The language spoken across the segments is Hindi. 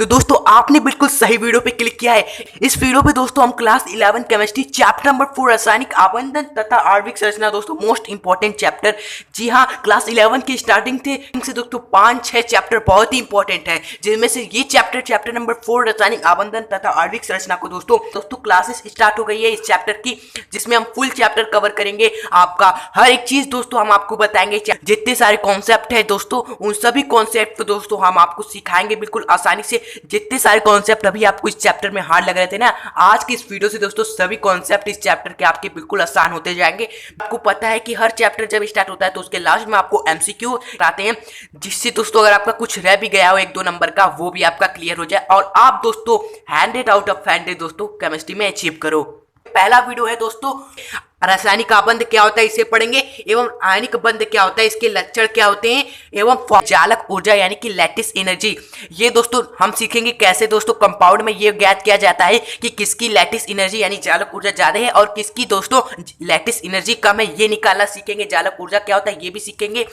तो दोस्तों आपने बिल्कुल सही वीडियो पे क्लिक किया है। इस वीडियो पे दोस्तों हम क्लास 11 केमिस्ट्री चैप्टर नंबर 4 रासायनिक आबंधन तथा आणविक संरचना दोस्तों मोस्ट इंपॉर्टेंट चैप्टर। जी हाँ, क्लास 11 की स्टार्टिंग से दोस्तों 5-6 चैप्टर बहुत ही इंपॉर्टेंट है, जिनमें से ये चैप्टर नंबर 4 रासायनिक आबंधन तथा आणविक संरचना को दोस्तों क्लासेस स्टार्ट हो गई है इस चैप्टर की, जिसमें हम फुल चैप्टर कवर करेंगे। आपका हर एक चीज दोस्तों हम आपको बताएंगे। जितने सारे कॉन्सेप्ट है दोस्तों, उन सभी कॉन्सेप्ट को दोस्तों हम आपको सिखाएंगे बिल्कुल आसानी से। जितने सारे कॉन्सेप्ट अभी आपको इस चैप्टर में हार्ड लग रहे थे ना, आज की इस वीडियो से दोस्तों सभी कॉन्सेप्ट इस चैप्टर के आपके बिल्कुल आसान होते जाएंगे। आपको पता है कि हर चैप्टर जब स्टार्ट होता है तो उसके लास्ट में आपको एमसीक्यू आते हैं, जिससे दोस्तों अगर आपका कुछ रह भी गया हो 1-2 नंबर का, वो भी आपका क्लियर हो जाए और आप दोस्तों 100 आउट ऑफ 100 दोस्तों केमिस्ट्री में अचीव करो। पहला वीडियो है दोस्तों रासायनिक आबंध क्या होता है, इसे पढ़ेंगे, एवं आयनिक बंध क्या होता है, इसके लक्षण क्या होते हैं, एवं चालक ऊर्जा यानी कि लैटिस एनर्जी। ये दोस्तों हम सीखेंगे कैसे दोस्तों कंपाउंड में ये ज्ञात किया जाता है कि किसकी लैटिस एनर्जी यानी चालक ऊर्जा ज्यादा है और किसकी दोस्तों लैटिस एनर्जी कम है, ये निकालना सीखेंगे। चालक ऊर्जा क्या होता है ये भी सीखेंगे,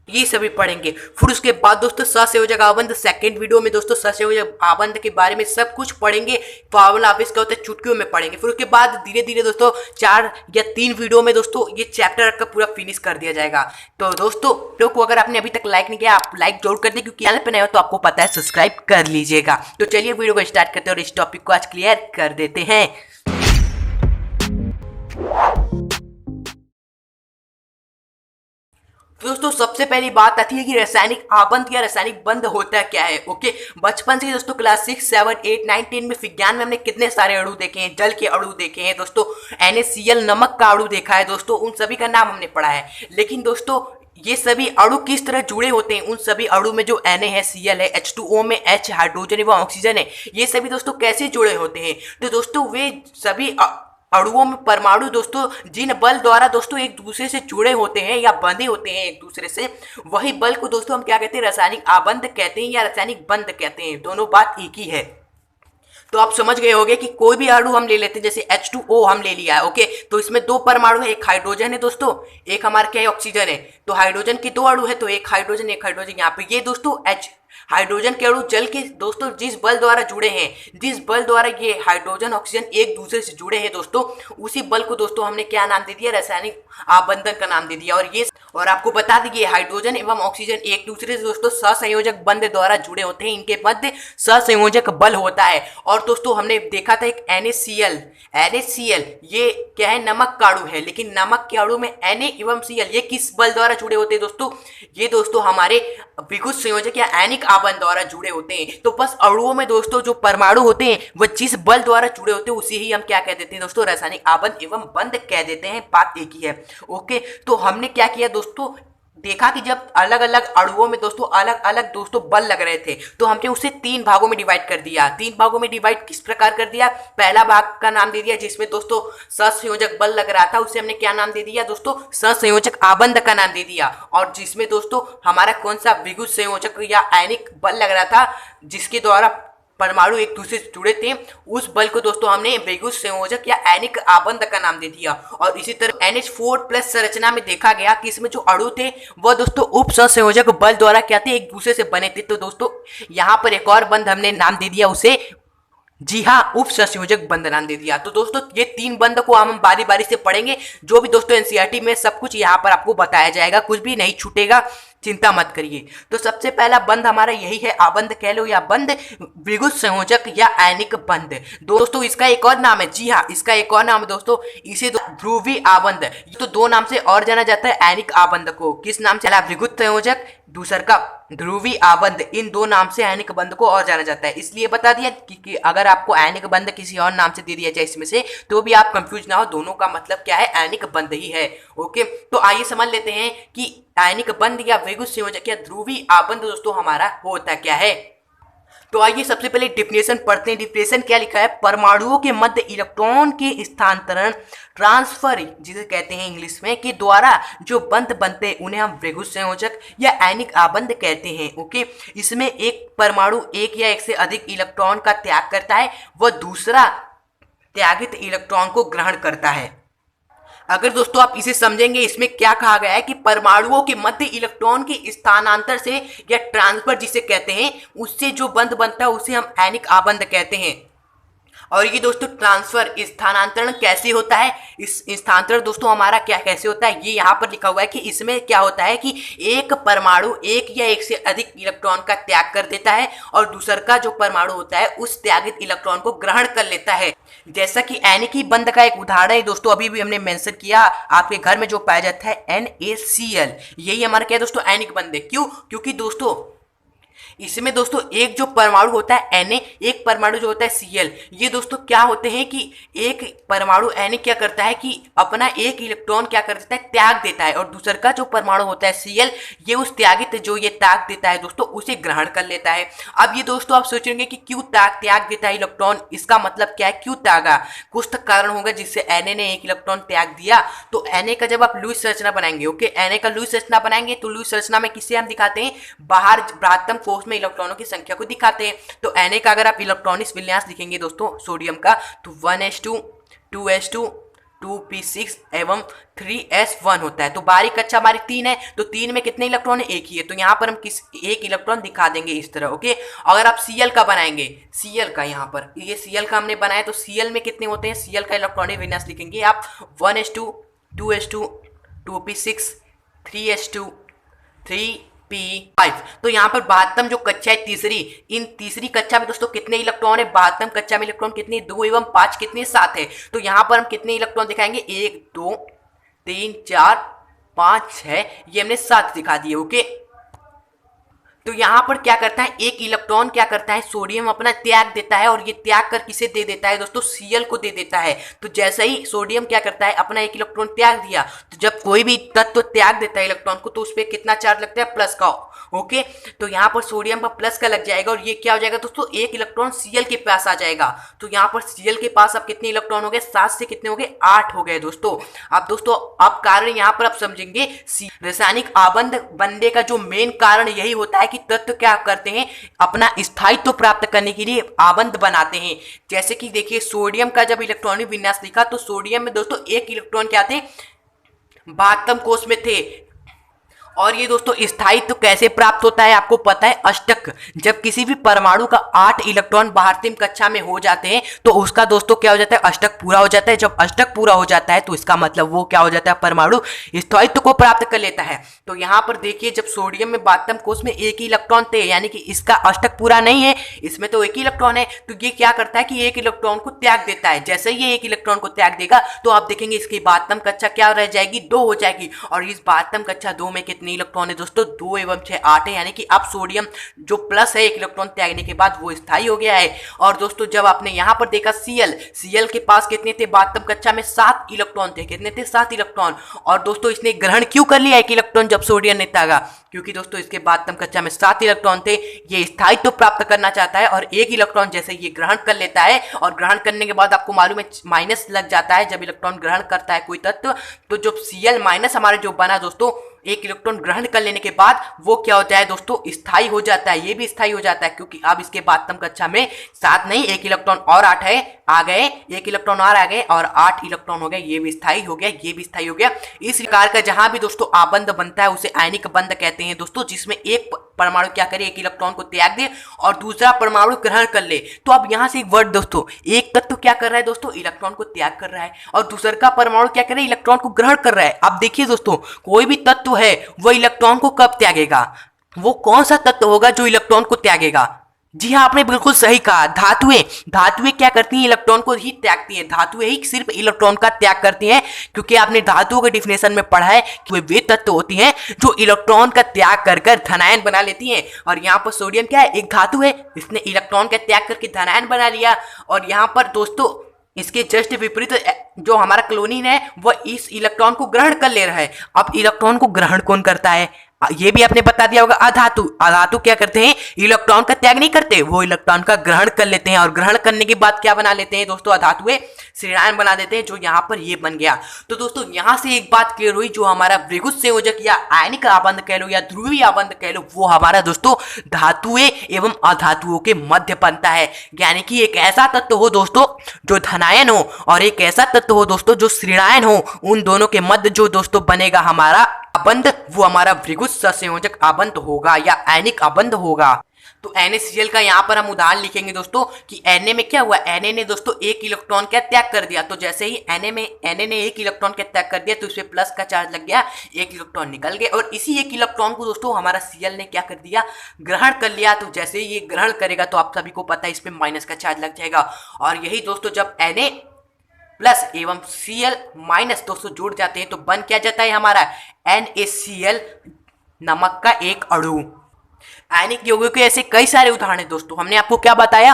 ये सभी पढ़ेंगे। फिर उसके बाद दोस्तों सहसंयोजक आबंध, सेकंड वीडियो में दोस्तों सहसंयोजक आबंध के बारे में सब कुछ पढ़ेंगे। फॉर्मूला ऑफ इसका होता है चुटकियों में पढ़ेंगे। फिर उसके बाद धीरे धीरे दोस्तों 4 या 3 वीडियो में दोस्तों ये चैप्टर का पूरा फिनिश कर दिया जाएगा। तो दोस्तों वीडियो को अगर आपने अभी तक लाइक नहीं किया, आप लाइक जरूर कर दें, क्योंकि चैनल पर नए हो तो आपको पता है सब्सक्राइब कर लीजिएगा। तो चलिए वीडियो को स्टार्ट करते हैं और इस टॉपिक को आज क्लियर कर देते हैं। तो दोस्तों सबसे पहली बात आती है कि रासायनिक आबंध या रासायनिक बंध होता क्या है। ओके, बचपन से दोस्तों क्लास 6, 7, 8, 9, 10 में विज्ञान में हमने कितने सारे अणु देखे हैं, जल के अणु देखे हैं दोस्तों, NaCl नमक का अणु देखा है दोस्तों, उन सभी का नाम हमने पढ़ा है। लेकिन दोस्तों ये सभी अणु किस तरह जुड़े होते हैं, उन सभी अणु में जो Na है, Cl है, H2O में H हाइड्रोजन एवं ऑक्सीजन है, ये सभी दोस्तों कैसे जुड़े होते हैं। तो दोस्तों वे सभी अणुओं में परमाणु दोस्तों जिन बल द्वारा दोस्तों एक दूसरे से जुड़े होते हैं या बंधे होते हैं एक दूसरे से, वही बल को दोस्तों हम क्या कहते हैं, रासायनिक आबंध कहते हैं या रासायनिक बंध कहते हैं। दोनों बात एक ही है। तो आप समझ गए होंगे कि कोई भी अणु हम ले लेते हैं, जैसे H2O हम ले लिया है। ओके, तो इसमें 2 परमाणु है, एक हाइड्रोजन है दोस्तों, एक हमारा क्या है, ऑक्सीजन है। तो हाइड्रोजन के 2 अणु है, तो एक हाइड्रोजन यहाँ पे। ये दोस्तों हाइड्रोजन के अणु जल के दोस्तों जिस बल द्वारा जुड़े हैं, जिस बल द्वारा ये हाइड्रोजन ऑक्सीजन एक दूसरे से जुड़े हैं दोस्तों, उसी बल को दोस्तों हमने क्या नाम दे दिया, रासायनिक आबंधन का नाम दे दिया। और आपको बता दीजिए हाइड्रोजन एवं ऑक्सीजन एक दूसरे से दोस्तों सहसंयोजक बंध द्वारा जुड़े होते हैं, इनके मध्य सहसंयोजक बल होता है। और दोस्तों हमने देखा था एक NaCl ये क्या है, नमक का अणु है, लेकिन नमक के अणु में Na एवं Cl ये किस बल द्वारा जुड़े होते हैं दोस्तों, ये दोस्तों हमारे विद्युत संयोजक या आयनिक आबंध द्वारा जुड़े होते हैं। तो बस अणुओं में दोस्तों जो परमाणु होते हैं वह जिस बल द्वारा जुड़े होते हैं उसी ही हम क्या कह देते हैं दोस्तों, रासायनिक आबंध एवं बंध कह देते हैं। बात एक ही है। ओके, तो हमने क्या किया दोस्तों, देखा कि जब अलग अलग अणुओं में दोस्तों अलग अलग दोस्तों बल लग रहे थे, तो हमने उसे 3 भागों में डिवाइड कर दिया। 3 भागों में डिवाइड किस प्रकार कर दिया, पहला भाग का नाम दे दिया जिसमें दोस्तों सहसंयोजक बल लग रहा था, उसे हमने क्या नाम दे दिया दोस्तों, सहसंयोजक आबंध का नाम दे दिया। और जिसमें दोस्तों हमारा कौन सा विद्युत संयोजक या आयनिक बल लग रहा था, जिसके द्वारा परमाणु एक दूसरे से जुड़े थे, उस बल को दोस्तों हमने विद्युत संयोजक या आयनिक आबंध का नाम दे दिया। और इसी तरह NH4+ संरचना में देखा गया कि इसमें जो अणु थे वह दोस्तों उप सहसंयोजक बल द्वारा क्या थे, एक दूसरे से बने थे। तो दोस्तों यहाँ पर एक और बंध हमने नाम दे दिया उसे, जी हाँ, उप सहसंयोजक बंध नाम दे दिया। तो दोस्तों ये 3 बंध को हम बारी बारी से पढ़ेंगे, जो भी दोस्तों NCERT में सब कुछ यहाँ पर आपको बताया जाएगा, कुछ भी नहीं छूटेगा, चिंता मत करिए। तो सबसे पहला बंध हमारा यही है, आबंध कह लो या बंध, विद्युत संयोजक या आयनिक बंध। दोस्तों इसका एक और नाम है, जी हाँ, इसका एक और नाम है दोस्तों, इसे ध्रुवीय आबंध। ये तो 2 नाम से और जाना जाता है आयनिक आबंध को। किस नाम से, विद्युत संयोजक, दूसर का ध्रुवीय आबंध। इन 2 नाम से आयनिक बंध को और जाना जाता है। इसलिए बता दिया कि अगर आपको आयनिक बंध किसी और नाम से दे दिया जाए इसमें से, तो भी आप कंफ्यूज ना हो, दोनों का मतलब क्या है, आयनिक बंध ही है। ओके, तो आइए समझ लेते हैं कि आयनिक बंध या विद्युत संयोजक या ध्रुवीय आबंध दोस्तों हमारा होता क्या है। तो आइए सबसे पहले डिफिनेशन पढ़ते हैं। डिफिनेशन क्या लिखा है, परमाणुओं के मध्य इलेक्ट्रॉन के स्थानांतरण, ट्रांसफर जिसे कहते हैं इंग्लिश में, के द्वारा जो बंध बनते हैं उन्हें हम विद्युत संयोजक या आयनिक आबंध कहते हैं। ओके, इसमें एक परमाणु एक या एक से अधिक इलेक्ट्रॉन का त्याग करता है, वह दूसरा त्यागित इलेक्ट्रॉन को ग्रहण करता है। अगर दोस्तों आप इसे समझेंगे, इसमें क्या कहा गया है कि परमाणुओं के मध्य इलेक्ट्रॉन के स्थानांतर से या ट्रांसफर जिसे कहते हैं, उससे जो बंध बनता है उसे हम आयनिक आबंध कहते हैं। और ये दोस्तों ट्रांसफर स्थानांतरण कैसे होता है, इस स्थानांतरण दोस्तों हमारा क्या कैसे होता है, ये यहाँ पर लिखा हुआ है कि इसमें क्या होता है कि एक परमाणु एक या एक से अधिक इलेक्ट्रॉन का त्याग कर देता है और दूसर का जो परमाणु होता है उस त्यागित इलेक्ट्रॉन को ग्रहण कर लेता है। जैसा कि आयनिक बंध का एक उदाहरण है दोस्तों, अभी भी हमने मेंशन किया, आपके घर में जो पाया जाता है NaCl, यही हमारा क्या है दोस्तों आयनिक बंध है। क्यों? क्योंकि दोस्तों इसमें दोस्तों एक जो परमाणु होता है Na, एक परमाणु जो होता है Cl, ये दोस्तों क्या होते हैं कि एक परमाणु Na क्या करता है कि अपना एक इलेक्ट्रॉन क्या कर देता है, त्याग देता है, और दूसर का जो परमाणु होता है Cl, ये उस त्यागित जो ये त्याग देता है दोस्तों उसे ग्रहण कर लेता है। अब ये दोस्तों आप सोचेंगे कि क्यों त्याग देता है इलेक्ट्रॉन, इसका मतलब क्या है, क्यों त्यागा, कुछ तो कारण होगा जिससे Na ने एक इलेक्ट्रॉन त्याग दिया। तो Na का जब आप लुईस संरचना बनाएंगे, ओके, Na का लुईस संरचना बनाएंगे तो लुईस संरचना में किसे हम दिखाते हैं, बाहर बृहत्तम कोश में इलेक्ट्रॉनों की संख्या को दिखाते हैं। तो Na का अगर आप इलेक्ट्रॉनिक विन्यास लिखेंगे दोस्तों सोडियम का, तो 1s2 2s2 2p6 एवं 3s1 होता है। तो बाहरी कक्षा हमारी 3 है, तो 3 में कितने इलेक्ट्रॉन है, एक ही है, तो यहाँ पर हम किस एक इलेक्ट्रॉन दिखा देंगे इस तरह, ओके। अगर आप Cl का बनाएंगे, Cl का यहाँ पर ये Cl का हमने बनाया, तो Cl में कितने होते हैं, Cl का इलेक्ट्रॉनिक विन्यास लिखेंगे आप 1s2 2s2 2p6 3s2 3p5। तो यहाँ पर 72 जो कक्षा है तीसरी, इन तीसरी कक्षा में दोस्तों कितने इलेक्ट्रॉन है, 72 कक्षा में इलेक्ट्रॉन कितने, 2 एवं 5 कितने, 7 है। तो यहाँ पर हम कितने इलेक्ट्रॉन दिखाएंगे, 1 2 3 4 5 6, ये हमने 7 दिखा दिए, ओके। तो यहाँ पर क्या करता है, एक इलेक्ट्रॉन क्या करता है, सोडियम अपना त्याग देता है, और ये त्याग कर किसे दे देता है दोस्तों, Cl को दे देता है। तो जैसे ही सोडियम क्या करता है, अपना एक इलेक्ट्रॉन त्याग दिया, तो जब कोई भी तत्व त्याग देता है इलेक्ट्रॉन को, तो उस पर कितना चार्ज लगता है, प्लस का, ओके। तो यहाँ पर सोडियम पर प्लस का लग जाएगा, और ये क्या हो जाएगा दोस्तों, एक इलेक्ट्रॉन Cl के पास आ जाएगा। तो यहाँ पर Cl के पास अब कितने इलेक्ट्रॉन हो गए, 7 से कितने हो गए, 8 हो गए दोस्तों। अब दोस्तों अब कारण यहाँ पर आप समझेंगे, रासायनिक आबंध बनने का जो मेन कारण यही होता है कि तत्व क्या करते हैं, अपना स्थायित्व प्राप्त करने के लिए आबंध बनाते हैं। जैसे कि देखिए सोडियम का जब इलेक्ट्रॉनिक विन्यास लिखा, तो सोडियम में दोस्तों एक इलेक्ट्रॉन क्या थे, 72 कोष में थे। और ये दोस्तों स्थायित्व कैसे प्राप्त होता है, आपको पता है, अष्टक, जब किसी भी परमाणु का 8 इलेक्ट्रॉन बाहरतीम कक्षा में हो जाते हैं तो उसका दोस्तों क्या हो जाता है, अष्टक पूरा हो जाता है। जब अष्टक पूरा हो जाता है तो इसका मतलब वो क्या हो जाता है, परमाणु स्थायित्व को प्राप्त कर लेता है। तो यहाँ पर देखिए जब सोडियम में 72 कोष में एक ही इलेक्ट्रॉन थे, यानी कि इसका अष्टक पूरा नहीं है, इसमें तो एक ही इलेक्ट्रॉन है, तो ये क्या करता है कि एक इलेक्ट्रॉन को त्याग देता है। जैसे ही ये एक इलेक्ट्रॉन को त्याग देगा तो आप देखेंगे इसकी 72 कक्षा क्या रह जाएगी, 2 हो जाएगी। और इस 72 कक्षा 2 में कितने इलेक्ट्रॉन है दोस्तों, 2 एवं 6 8 है, यानी कि अब सोडियम जो प्लस है एक इलेक्ट्रॉन त्यागने के बाद वो स्थायी हो गया है। और दोस्तों जब आपने यहां पर देखा Cl के पास कितने थे, 72 कक्षा में 7 इलेक्ट्रॉन थे, कितने थे, 7 इलेक्ट्रॉन। और दोस्तों इसने ग्रहण क्यों कर लिया एक इलेक्ट्रॉन जब सोडियम ने त्यागा, क्योंकि दोस्तों इसके 72 कक्षा में 7 इलेक्ट्रॉन थे, ये स्थायित्व प्राप्त करना चाहता है, और एक इलेक्ट्रॉन जैसे ये ग्रहण कर लेता है, और ग्रहण करने के बाद आपको मालूम है माइनस लग जाता है जब इलेक्ट्रॉन ग्रहण करता है कोई तत्व। तो जो Cl माइनस हमारे जो बना दोस्तों, एक इलेक्ट्रॉन ग्रहण कर लेने के बाद वो क्या होता है दोस्तों, स्थायी हो जाता है, ये भी स्थायी हो जाता है, क्योंकि अब इसके 72 कक्षा में 7 नहीं, एक इलेक्ट्रॉन और 8 है, आ गए, एक इलेक्ट्रॉन और आ गए, और 8 इलेक्ट्रॉन हो गए, ये भी स्थायी हो गया, ये भी स्थायी हो गया। इस प्रकार का जहां भी दोस्तों आबंध बनता है उसे आयनिक बंध कहते हैं दोस्तों, जिसमें एक परमाणु क्या करे, एक इलेक्ट्रॉन को त्याग दे और दूसरा परमाणु ग्रहण कर ले। तो अब यहां से एक वर्ड दोस्तों, एक तत्व क्या कर रहा है दोस्तों, इलेक्ट्रॉन को त्याग कर रहा है, और दूसरा का परमाणु क्या कर रहा है, इलेक्ट्रॉन को ग्रहण कर रहा है। अब देखिए दोस्तों, कोई भी तत्व है वो इलेक्ट्रॉन को कब त्यागेगा, वो कौन सा तत्व होगा जो इलेक्ट्रॉन को त्यागेगा? जी हाँ, आपने बिल्कुल सही कहा, धातुएं क्या करती हैं, इलेक्ट्रॉन को ही त्यागती हैं। धातुएं ही सिर्फ इलेक्ट्रॉन का त्याग करती हैं, क्योंकि आपने धातुओं के डिफिनेशन में पढ़ा है कि वे तत्व होती हैं जो इलेक्ट्रॉन का त्याग कर कर धनायन बना लेती हैं। और यहाँ पर सोडियम क्या है, एक धातु है, इसने इलेक्ट्रॉन का त्याग करके धनायन बना लिया। और यहाँ पर दोस्तों इसके जस्ट विपरीत जो हमारा क्लोरीन है वह इस इलेक्ट्रॉन को ग्रहण कर ले रहा है। अब इलेक्ट्रॉन को ग्रहण कौन करता है, ये भी आपने बता दिया होगा अधातु। अधातु क्या करते हैं, इलेक्ट्रॉन का त्याग नहीं करते, वो इलेक्ट्रॉन का ग्रहण कर लेते हैं और ग्रहण करने के बाद क्या बना लेते हैं दोस्तों, अधातुएं श्रेणायन बना देते हैं, जो यहाँ पर ये बन गया। तो दोस्तों यहाँ से एक बात क्लियर हुई, जो हमारा विद्युत संयोजक या आयनिक आबंध कह लो या ध्रुवीय आबंध कह लो, वो हमारा दोस्तों धातुएं एवं अधातुओं के मध्य बनता है। यानी कि एक ऐसा तत्व हो दोस्तों जो धनायन हो और एक ऐसा तत्व हो दोस्तों जो श्रेणायन हो, उन दोनों के मध्य जो दोस्तों बनेगा हमारा आबंध, वो हमारा विद्युत संयोजक आबंध होगा या आयनिक आबंध होगा। तो NaCl का यहाँ पर हम उदाहरण लिखेंगे दोस्तों कि Na में क्या हुआ, Na ने दोस्तों एक इलेक्ट्रॉन का त्याग कर दिया। तो जैसे ही Na ने एक इलेक्ट्रॉन का त्याग कर दिया तो इसमें प्लस का चार्ज लग गया, एक इलेक्ट्रॉन निकल गया और इसी एक इलेक्ट्रॉन को दोस्तों हमारा Cl ने क्या कर दिया, ग्रहण कर लिया। तो जैसे ही ये ग्रहण करेगा तो आप सभी को पता है इसमें माइनस का चार्ज लग जाएगा। और यही दोस्तों जब Na प्लस एवं Cl माइनस दोस्तों जुड़ जाते हैं तो बन क्या जाता है हमारा NaCl नमक का एक अणु। आयनिक यौगिकों के ऐसे कई सारे उदाहरण हैं दोस्तों। हमने आपको क्या बताया,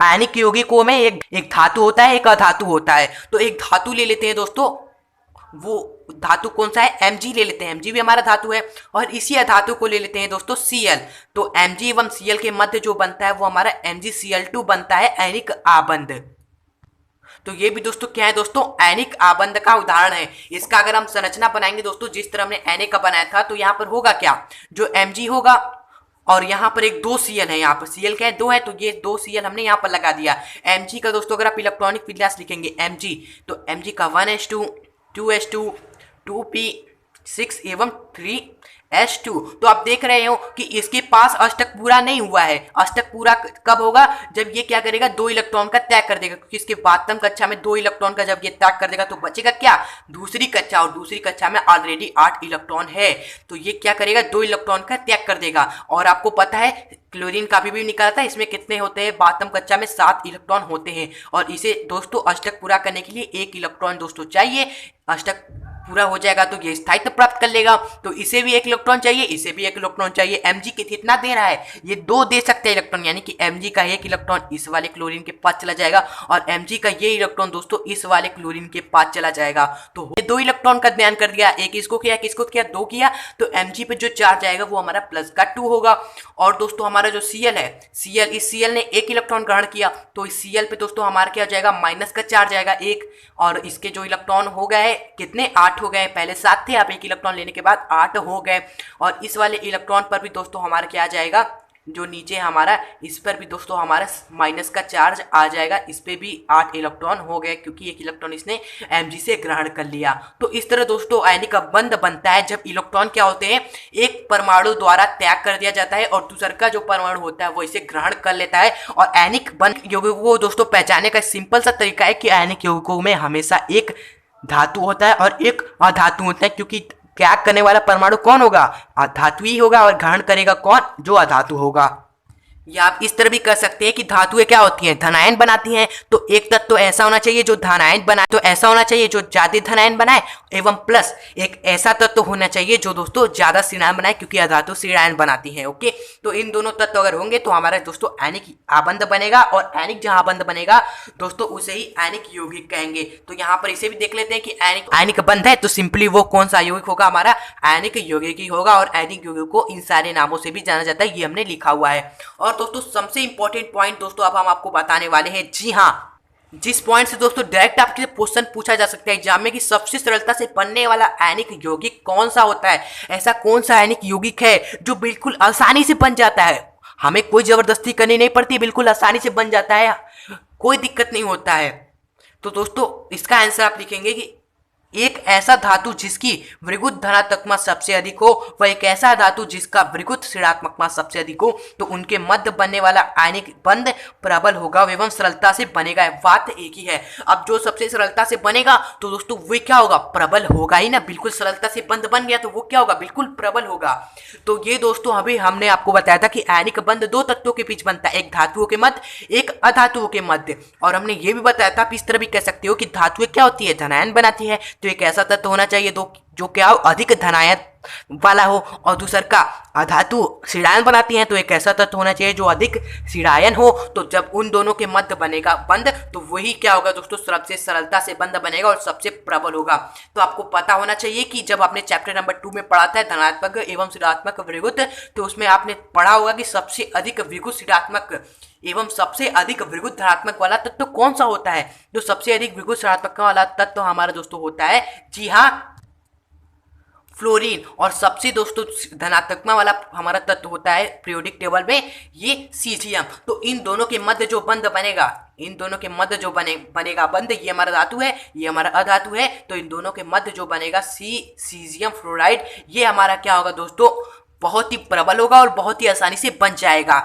आयनिक यौगिकों में एक धातु होता है, एक अधातु होता है। तो एक धातु ले लेते हैं दोस्तों, वो धातु कौन सा है, Mg ले लेते हैं, Mg भी हमारा धातु है। और इसी अधातु को ले लेते हैं दोस्तों Cl। तो Mg एवं Cl के मध्य जो बनता है वो हमारा MgCl2 बनता है, आयनिक आबंध। तो ये भी दोस्तों क्या है दोस्तों, आयनिक आबंध का उदाहरण है। इसका अगर हम संरचना बनाएंगे दोस्तों जिस तरह हमने Na का बनाया था, तो यहाँ पर होगा क्या, जो Mg होगा और यहाँ पर एक 2 Cl है, यहाँ पर Cl क्या है, 2 है, तो ये 2 Cl हमने यहाँ पर लगा दिया। Mg का दोस्तों अगर आप इलेक्ट्रॉनिक विन्यास लिखेंगे Mg, तो Mg का 1s2 2s2 2p6 एवं 3s2। तो आप देख रहे हो कि इसके पास अष्टक पूरा नहीं हुआ है। अष्टक पूरा कब होगा, जब ये क्या करेगा, 2 इलेक्ट्रॉन का त्याग कर देगा, क्योंकि इसके बातम कक्षा में 2 इलेक्ट्रॉन का जब ये त्याग कर देगा तो बचेगा क्या, दूसरी कक्षा, और दूसरी कक्षा में ऑलरेडी 8 इलेक्ट्रॉन है। तो ये क्या करेगा, 2 इलेक्ट्रॉन का त्याग कर देगा। और आपको पता है क्लोरीन का भी निकाला था, इसमें कितने होते हैं, बातम कक्षा में 7 इलेक्ट्रॉन होते हैं। और इसे दोस्तों अष्टक पूरा करने के लिए 1 इलेक्ट्रॉन दोस्तों चाहिए। अष्टक पूरा हो जाएगा तो ये स्थायित्व प्राप्त कर लेगा। तो इसे भी 1 इलेक्ट्रॉन चाहिए, इसे भी 1 इलेक्ट्रॉन चाहिए। Mg कितना दे रहा है, ये 2 दे सकते हैं इलेक्ट्रॉन, यानी कि Mg का 1 इलेक्ट्रॉन इस वाले क्लोरीन के पास चला जाएगा और Mg का ये इलेक्ट्रॉन दोस्तों इस वाले क्लोरीन के पास चला जाएगा। तो ये 2 इलेक्ट्रॉन का ध्यान कर दिया, एक इसको किया, किसको किया, 2 किया। तो Mg पे जो चार्ज आएगा वो हमारा प्लस का 2 होगा। और दोस्तों हमारा जो Cl है, इस Cl ने 1 इलेक्ट्रॉन ग्रहण किया, तो इस Cl पे दोस्तों हमारा क्या हो जाएगा, माइनस का चार्ज आएगा 1। और इसके जो इलेक्ट्रॉन हो गए कितने, 8 हो गए, पहले 7 थे, आप 1 इलेक्ट्रॉन लेने के बाद 8 हो गए। और इस वाले इलेक्ट्रॉन पर भी दोस्तों हमारा क्या आ जाएगा, जो नीचे हमारा, इस पर भी दोस्तों हमारा माइनस का चार्ज आ जाएगा। इस पे भी 8 इलेक्ट्रॉन हो गए, क्योंकि 1 इलेक्ट्रॉन इसने Mg से ग्रहण कर लिया। तो इस तरह दोस्तों आयनिक बंध बनता है जब इलेक्ट्रॉन क्या होते हैं, एक परमाणु द्वारा त्याग कर दिया जाता है और दूसरा का जो परमाणु होता है वो इसे ग्रहण कर लेता है। और आयनिक बंध यौगिकों को दोस्तों पहचानने का सिंपल सा तरीका है कि आयनिक यौगिकों में हमेशा एक धातु होता है और एक अधातु होता है, क्योंकि त्याग करने वाला परमाणु कौन होगा, धातु ही होगा, और ग्रहण करेगा कौन, जो अधातु होगा। या आप इस तरह भी कर सकते हैं कि धातुएं क्या होती हैं, धनायन बनाती हैं। तो एक तत्व तो ऐसा होना चाहिए जो धनायन बनाए, तो ऐसा होना चाहिए जो ज्यादा धनायन बनाए, एवं प्लस एक ऐसा तत्व तो होना चाहिए जो दोस्तों ज्यादा ऋणायन बनाए, क्योंकि अधातु ऋणायन बनाती है। ओके, तो इन दोनों तत्व अगर होंगे तो हमारा दोस्तों आयनिक आबंध बनेगा, और आयनिक जहां आबंध बनेगा दोस्तों उसे ही आयनिक यौगिक कहेंगे। तो यहाँ पर इसे भी देख लेते हैं कि आयनिक बंध है तो सिंपली वो कौन सा यौगिक होगा, हमारा आयनिक यौगिक ही होगा। और आयनिक यौगिक को इन सारे नामों से भी जाना जाता है, ये हमने लिखा हुआ है। और दोस्तों सबसे इंपॉर्टेंट पॉइंट दोस्तों अब हम आपको बताने वाले हैं, जी हाँ, जिस पॉइंट से दोस्तों डायरेक्ट आपके क्वेश्चन पूछा जा सकता है एग्जाम में कि सबसे सरलता से बनने वाला आयनिक यौगिक कौन सा होता है। ऐसा कौन सा आयनिक यौगिक है जो बिल्कुल आसानी से बन जाता है, हमें कोई जबरदस्ती करनी नहीं पड़ती, बिल्कुल आसानी से बन जाता है, कोई दिक्कत नहीं होता है। तो दोस्तों इसका आंसर आप लिखेंगे कि एक ऐसा धातु जिसकी विद्युत धनात्मक सबसे अधिक हो, वह एक ऐसा धातु जिसका विद्युत ऋणात्मक सबसे अधिक हो, तो उनके मध्य बनने वाला आयनिक बंध प्रबल होगा एवं सरलता से बनेगा। बात एक ही है। अब जो सबसे सरलता से बनेगा तो दोस्तों वो क्या होगा, प्रबल होगा ही ना। बिल्कुल सरलता से बंध बन गया तो वो क्या होगा, बिल्कुल प्रबल होगा। तो ये दोस्तों अभी हमने आपको बताया था कि आयनिक बंध 2 तत्वों के बीच बनता है, एक धातुओं के मध्य, एक अधातुओं के मध्य। और हमने ये भी बताया था, आप इस तरह भी कह सकते हो कि धातुएं क्या होती है, धनायन बनाती है। तो एक ऐसा तत्व होना चाहिए जो क्या हो, अधिक धनायन वाला हो और दूसर का अधातु ऋणायन बनाती हैं, तो एक ऐसा तत्व होना चाहिए जो अधिक ऋणायन हो। तो जब उन दोनों के मध्य बनेगा बंध, तो वही क्या होगा दोस्तों, सबसे सरलता से बंध बनेगा और सबसे प्रबल होगा। तो आपको पता होना चाहिए कि जब आपने चैप्टर नंबर 2 में पढ़ा था धनात्मक एवं ऋणात्मक विभुत, तो उसमें आपने पढ़ा होगा कि सबसे अधिक विभुत ऋणात्मक एवं सबसे अधिक विभुत धनात्मक वाला तत्व कौन सा होता है। जो सबसे अधिक विभुत ऋणात्मक वाला तत्व हमारा दोस्तों होता है, जी हाँ, फ्लोरीन। और सबसे दोस्तों धनात्मक वाला हमारा तत्व होता है पीरियोडिक टेबल में ये सीजियम। तो इन दोनों के मध्य जो बंध बनेगा, इन दोनों के मध्य जो बनेगा बंध, ये हमारा धातु है, ये हमारा अधातु है, तो इन दोनों के मध्य जो बनेगा सीजियम फ्लोराइड, ये हमारा क्या होगा दोस्तों, बहुत ही प्रबल होगा और बहुत ही आसानी से बन जाएगा।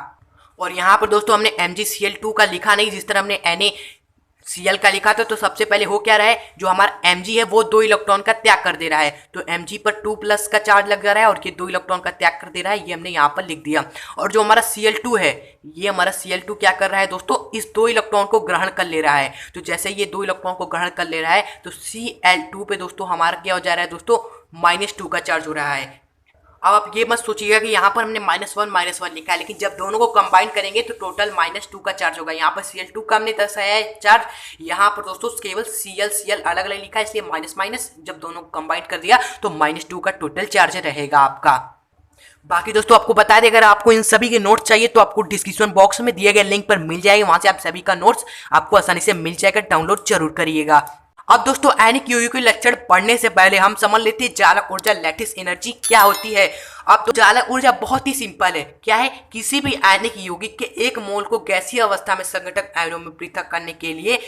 और यहाँ पर दोस्तों हमने MgCl2 का लिखा नहीं, जिस तरह हमने NaCl का लिखा था। तो सबसे पहले हो क्या रहा है, जो हमारा Mg है वो 2 इलेक्ट्रॉन का त्याग कर दे रहा है, तो Mg पर 2+ का चार्ज लग जा रहा है और ये 2 इलेक्ट्रॉन का त्याग कर दे रहा है, ये हमने यहाँ पर लिख दिया। और जो हमारा Cl2 है, ये हमारा Cl2 क्या कर रहा है दोस्तों, इस 2 इलेक्ट्रॉन को ग्रहण कर ले रहा है। तो जैसे ये 2 इलेक्ट्रॉन को ग्रहण कर ले रहा है, तो Cl2 पे दोस्तों हमारा क्या हो जा रहा है दोस्तों, -2 का चार्ज हो रहा है। अब आप ये मत सोचिएगा कि यहाँ पर हमने -1 लिखा है, लेकिन जब दोनों को कंबाइन करेंगे तो टोटल -2 का चार्ज होगा। यहाँ पर Cl2 का हमने दर्शाया है चार्ज, यहाँ पर दोस्तों केवल Cl अलग अलग लिखा है, इसलिए माइनस जब दोनों को कंबाइन कर दिया तो -2 का टोटल चार्ज रहेगा आपका। बाकी दोस्तों आपको बता दें, अगर आपको इन सभी के नोट्स चाहिए तो आपको डिस्क्रिप्शन बॉक्स में दिए गए लिंक पर मिल जाएगा, वहां से आप सभी का नोट्स आपको आसानी से मिल जाएगा, डाउनलोड जरूर करिएगा। अब दोस्तों आयनिक यौगिक के लक्षण पढ़ने से पहले हम समझ लेते हैं जालक ऊर्जा लैटिस एनर्जी क्या होती है। अब तो जालक ऊर्जा बहुत ही सिंपल है, क्या है, किसी भी आयनिक यौगिक के 1 मोल को गैसीय अवस्था में संघटक आयनों में पृथक करने के लिए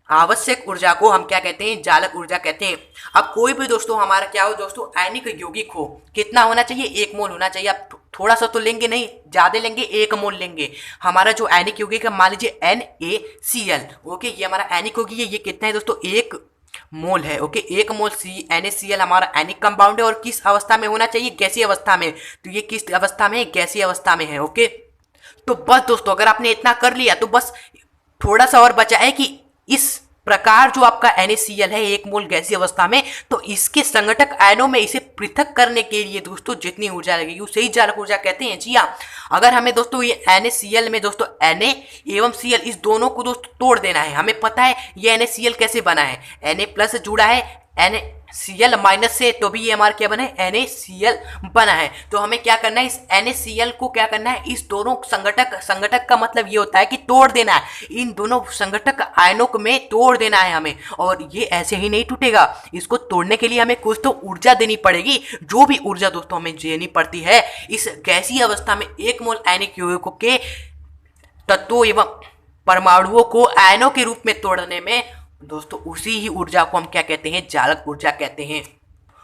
आवश्यक ऊर्जा को हम क्या कहते हैं, जालक ऊर्जा कहते हैं। अब कोई भी दोस्तों हमारा क्या हो दोस्तों, आयनिक यौगिक हो, कितना होना चाहिए, 1 मोल होना चाहिए। आप थोड़ा सा तो लेंगे नहीं, ज्यादा लेंगे, 1 मोल लेंगे। हमारा जो आयनिक यौगिक है, मान लीजिए NaCl, ओके, ये हमारा आयनिक यौगिक है, ये कितना है दोस्तों, 1 मोल है, ओके। 1 मोल NaCl हमारा आयनिक कंपाउंड है और किस अवस्था में होना चाहिए, गैसीय अवस्था में। तो ये किस अवस्था में है, गैसीय अवस्था में है, ओके। तो बस दोस्तों अगर आपने इतना कर लिया तो बस थोड़ा सा और बचा है कि इस प्रकार जो आपका NaCl है 1 मोल गैसीय अवस्था में, तो इसके संघटक आयनों में इसे पृथक करने के लिए दोस्तों जितनी ऊर्जा लगेगी उसे ही जालक ऊर्जा कहते हैं। जी हाँ, अगर हमें दोस्तों ये NaCl में दोस्तों Na एवं Cl इस दोनों को दोस्तों तोड़ देना है, हमें पता है ये NaCl कैसे बना है, Na+ जुड़ा है NaCl- से, तो भी ये हमारा क्या बना है, NaCl बना है। तो हमें क्या करना है, इस NaCl को क्या करना है, इस दोनों संघटक का मतलब ये होता है कि तोड़ देना है, इन दोनों संघटक आयनों में तोड़ देना है हमें। और ये ऐसे ही नहीं टूटेगा, इसको तोड़ने के लिए हमें कुछ तो ऊर्जा देनी पड़ेगी। जो भी ऊर्जा दोस्तों हमें देनी पड़ती है इस गैसीय अवस्था में 1 मोल आयनिक यौगिकों के तत्वों एवं परमाणुओं को आयनों के रूप में तोड़ने में दोस्तों, उसी ही ऊर्जा को हम क्या कहते हैं, जालक ऊर्जा कहते हैं।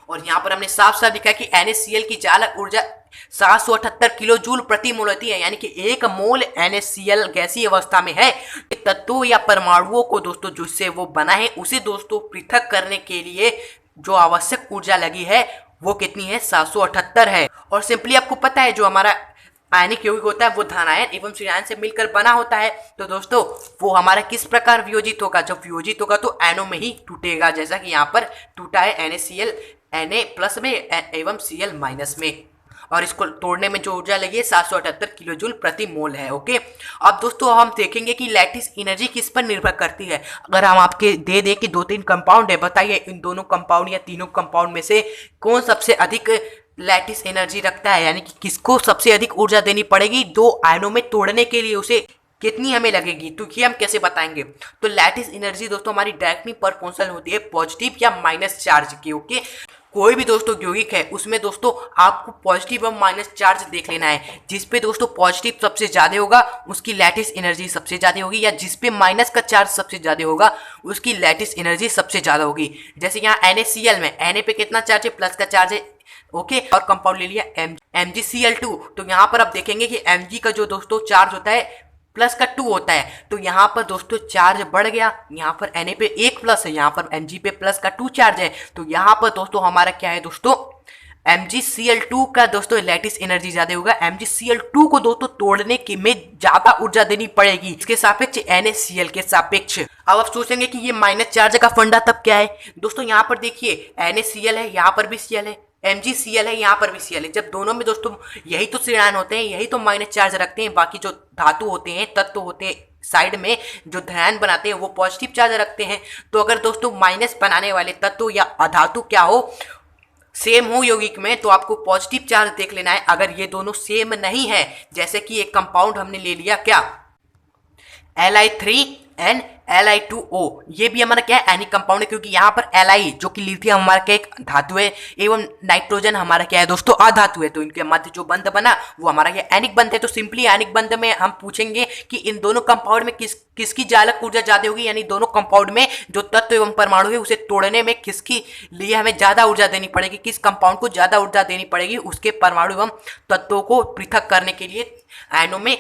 और यहाँ पर हमने साफ साफ लिखा है कि NaCl की जालक ऊर्जा 778 किलो जूल प्रति मोल होती है, यानी कि 1 मोल NaCl गैसीय अवस्था में है। तत्वों या परमाणुओं को दोस्तों जिससे वो बना है उसे दोस्तों पृथक करने के लिए जो आवश्यक ऊर्जा लगी है वो कितनी है, 778 है। और सिंपली आपको पता है जो हमारा आयनिक यौगिक होता है वो धनायन एवं ऋणायन से मिलकर बना होता है। तो दोस्तों वो हमारा किस प्रकार वियोजित होगा, जब वियोजित होगा तो आयनों में ही टूटेगा, जैसा कि यहाँ पर टूटा है NaCl Na+ में एवं Cl- में। और इसको तोड़ने में जो ऊर्जा लगी है 778 किलो जूल प्रति मोल है, ओके। अब दोस्तों हम देखेंगे कि लैटिस एनर्जी किस पर निर्भर करती है। अगर हम आपके दे दें कि 2-3 कंपाउंड है, बताइए इन दोनों कंपाउंड या तीनों कंपाउंड में से कौन सबसे अधिक लैटिस एनर्जी रखता है, यानी कि किसको सबसे अधिक ऊर्जा देनी पड़ेगी 2 आयनों में तोड़ने के लिए, उसे कितनी हमें लगेगी। तो ये हम कैसे बताएंगे, तो लैटिस एनर्जी दोस्तों हमारी डायरेक्टली प्रोपोर्शनल होती है पॉजिटिव या माइनस चार्ज की, ओके। कोई भी दोस्तों यौगिक है उसमें दोस्तों आपको पॉजिटिव और माइनस चार्ज देख लेना है। जिस पे दोस्तों पॉजिटिव सबसे ज़्यादा होगा उसकी लैटिस एनर्जी सबसे ज़्यादा होगी, या जिस पे माइनस का चार्ज सबसे ज़्यादा होगा उसकी लैटिस एनर्जी सबसे ज़्यादा होगी। जैसे यहाँ NaCl में Na पे कितना चार्ज है, प्लस का चार्ज है, ओके। और कंपाउंड ले लिया MgCl2, तो यहाँ पर आप देखेंगे कि Mg का जो दोस्तों चार्ज होता है प्लस का 2 होता है, तो यहाँ पर दोस्तों चार्ज बढ़ गया। यहाँ पर Na पे 1 प्लस है, यहाँ पर Mg पे प्लस का 2 चार्ज है, तो यहाँ पर दोस्तों हमारा क्या है दोस्तों, MgCl2 का दोस्तों लैटिस एनर्जी ज्यादा होगा। MgCl2 को दोस्तों तोड़ने की में ज्यादा ऊर्जा देनी पड़ेगी इसके सापेक्ष, NaCl के सापेक्ष। अब आप सोचेंगे कि ये माइनस चार्ज का फंडा तब क्या है दोस्तों, यहाँ पर देखिए NaCl है, यहाँ पर भी Cl है, MgCl है, यहाँ पर भी Cl है। जब दोनों में दोस्तों यही तो ऋणायन होते हैं, यही तो माइनस चार्ज रखते हैं, बाकी जो धातु होते हैं, तत्व होते हैं साइड में जो धनायन बनाते हैं वो पॉजिटिव चार्ज रखते हैं। तो अगर दोस्तों माइनस बनाने वाले तत्व या अधातु क्या हो, सेम हो यौगिक में, तो आपको पॉजिटिव चार्ज देख लेना है। अगर ये दोनों सेम नहीं है, जैसे कि एक कंपाउंड हमने ले लिया क्या, Li3 Li2O, ये भी हमारा क्या है, एनिक कंपाउंड है, क्योंकि यहाँ पर Li जो कि लिथियम हमारा क्या एक धातु है एवं नाइट्रोजन हमारा क्या है दोस्तों अधातु है, तो इनके मध्य जो बंध बना वो हमारा क्या एनिक बंध है। तो सिंपली एनिक बंध में हम पूछेंगे कि इन दोनों कंपाउंड में किसकी चालक ऊर्जा ज्यादा होगी, यानी दोनों कंपाउंड में जो तत्व एवं परमाणु है उसे तोड़ने में किसकी लिए हमें ज्यादा ऊर्जा देनी पड़ेगी, किस कंपाउंड को ज्यादा ऊर्जा देनी पड़ेगी उसके परमाणु एवं तत्वों को पृथक करने के लिए, आयनों में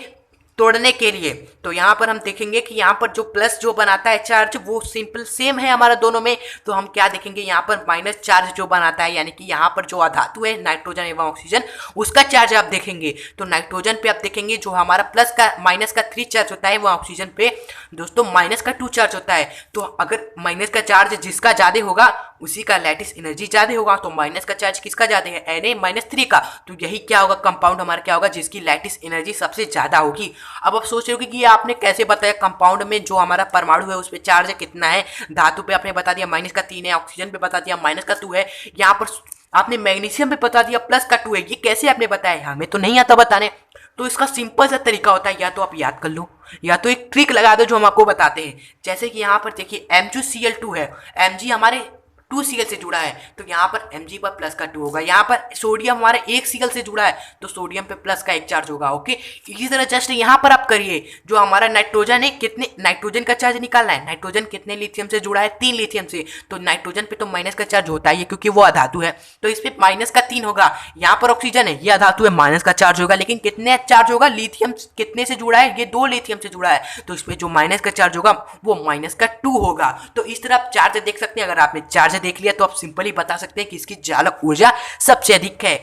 तोड़ने के लिए। तो यहाँ पर हम देखेंगे कि यहाँ पर जो प्लस जो बनाता है चार्ज वो सिंपल सेम है हमारा दोनों में, तो हम क्या देखेंगे यहाँ पर माइनस चार्ज जो बनाता है, यानी कि यहाँ पर जो अधातु है नाइट्रोजन एवं ऑक्सीजन उसका चार्ज आप देखेंगे। तो नाइट्रोजन पे आप देखेंगे जो हमारा प्लस का माइनस का 3 चार्ज होता है, वो ऑक्सीजन पे दोस्तों माइनस का 2 चार्ज होता है। तो अगर माइनस का चार्ज जिसका ज्यादा होगा उसी का लैटिस एनर्जी ज्यादा होगा, तो माइनस का चार्ज किसका ज्यादा है, Na-3 का। तो यही क्या होगा, कंपाउंड हमारा क्या होगा जिसकी लैटिस एनर्जी सबसे ज्यादा होगी। अब आप सोच रहे हो कि ये आपने कैसे बताया, कंपाउंड में जो हमारा परमाणु है उस पर चार्ज कितना है, धातु पे आपने बता दिया माइनस का 3 है, ऑक्सीजन पे बता दिया माइनस का 2 है, यहाँ पर आपने मैग्नीशियम पे बता दिया प्लस का 2 है। ये कैसे आपने बताया, हमें तो नहीं आता बताने। तो इसका सिंपल सा तरीका होता है, या तो आप याद कर लो या तो एक ट्रिक लगा दो जो हम आपको बताते हैं। जैसे कि यहाँ पर देखिए MgCl2 है, Mg हमारे 2Cl से जुड़ा है, तो यहाँ पर Mg पर प्लस का 2 होगा। यहाँ पर सोडियम हमारे 1Cl से जुड़ा है, तो सोडियम पे प्लस का 1 चार्ज होगा। ओके, इसी तरह जस्ट यहाँ पर आप करिए, जो हमारा नाइट्रोजन है, कितने नाइट्रोजन का चार्ज निकालना है, नाइट्रोजन कितने लिथियम से जुड़ा है, 3 लिथियम से, तो नाइट्रोजन पे तो माइनस का चार्ज होता ही है क्योंकि वो अधातु है, तो इस पे माइनस का 3 होगा। यहाँ पर ऑक्सीजन है, ये अधातु है, माइनस का चार्ज होगा, लेकिन कितने चार्ज होगा, लिथियम कितने से जुड़ा है, ये 2 लिथियम से जुड़ा है, तो इस पे जो माइनस का चार्ज होगा वो माइनस का 2 होगा। तो इस तरह आप चार्ज देख सकते हैं। अगर आपने चार्ज देख लिया तो आप सिंपली बता सकते हैं कि इसकी चालक ऊर्जा सबसे अधिक है।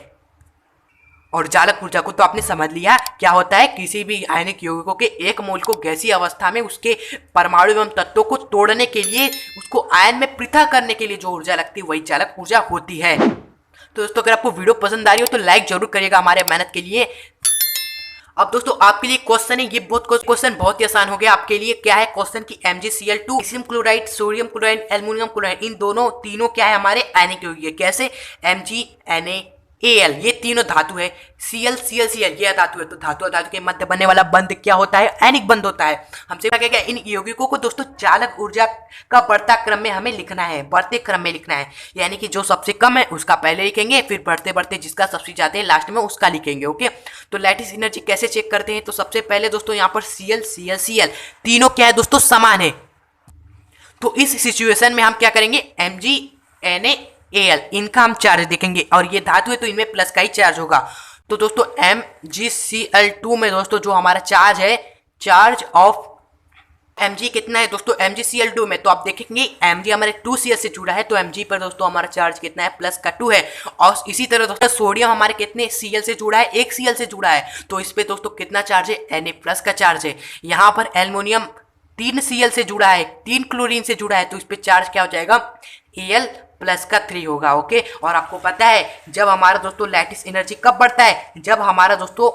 और चालक ऊर्जा को तो आपने समझ लिया क्या होता है, किसी भी आयनिक यौगिकों के एक मोल को गैसीय अवस्था में उसके परमाणु एवं तत्वों को तोड़ने के लिए, उसको आयन में पृथक करने के लिए जो ऊर्जा लगती है वही चालक ऊर्जा होती है। तो दोस्तों अगर आपको वीडियो पसंद आ रही हो तो लाइक जरूर करिएगा हमारे मेहनत के लिए। अब दोस्तों आपके लिए क्वेश्चन है, ये क्वेश्चन बहुत ही आसान हो गया आपके लिए। क्या है क्वेश्चन की MgCl2, calcium chloride, sodium chloride, aluminium chloride, इन दोनों तीनों क्या है हमारे आयनिक यौगिक है। कैसे, MgNaAl ये तीनों धातु है, Cl ये धातु है, तो धातु धातु के मध्य बनने वाला बंध क्या होता है, आयनिक बंध होता है। हमसे क्या क्या इन यौगिकों को दोस्तों चालक ऊर्जा का बढ़ता क्रम में हमें लिखना है, बढ़ते क्रम में लिखना है, यानी कि जो सबसे कम है उसका पहले लिखेंगे, फिर बढ़ते बढ़ते जिसका सबसे ज्यादा है लास्ट में उसका लिखेंगे। ओके, तो लैटिस एनर्जी कैसे चेक करते हैं, तो सबसे पहले दोस्तों यहाँ पर Cl तीनों क्या है दोस्तों समान है। तो इस सिचुएशन में हम क्या करेंगे, MgNaAl इनका हम चार्ज देखेंगे, और ये धातु है तो इनमें प्लस का ही चार्ज होगा। तो दोस्तों MgCl2 में दोस्तों जो हमारा चार्ज है, चार्ज ऑफ Mg कितना है दोस्तों MgCl2 में, तो आप देखेंगे Mg हमारे 2Cl से जुड़ा है, तो Mg पर दोस्तों हमारा चार्ज कितना है, प्लस का 2 है। और इसी तरह दोस्तों सोडियम हमारे कितने Cl से जुड़ा है, 1Cl से जुड़ा है, तो इस पे दोस्तों कितना चार्ज है, Na प्लस का चार्ज है। यहाँ पर एल्युमिनियम 3Cl से जुड़ा है, 3 क्लोरीन से जुड़ा है, तो इस पे चार्ज क्या हो जाएगा, Al प्लस का 3 होगा। ओके, और आपको पता है जब हमारा दोस्तों लैटिस एनर्जी कब बढ़ता है, जब हमारा दोस्तों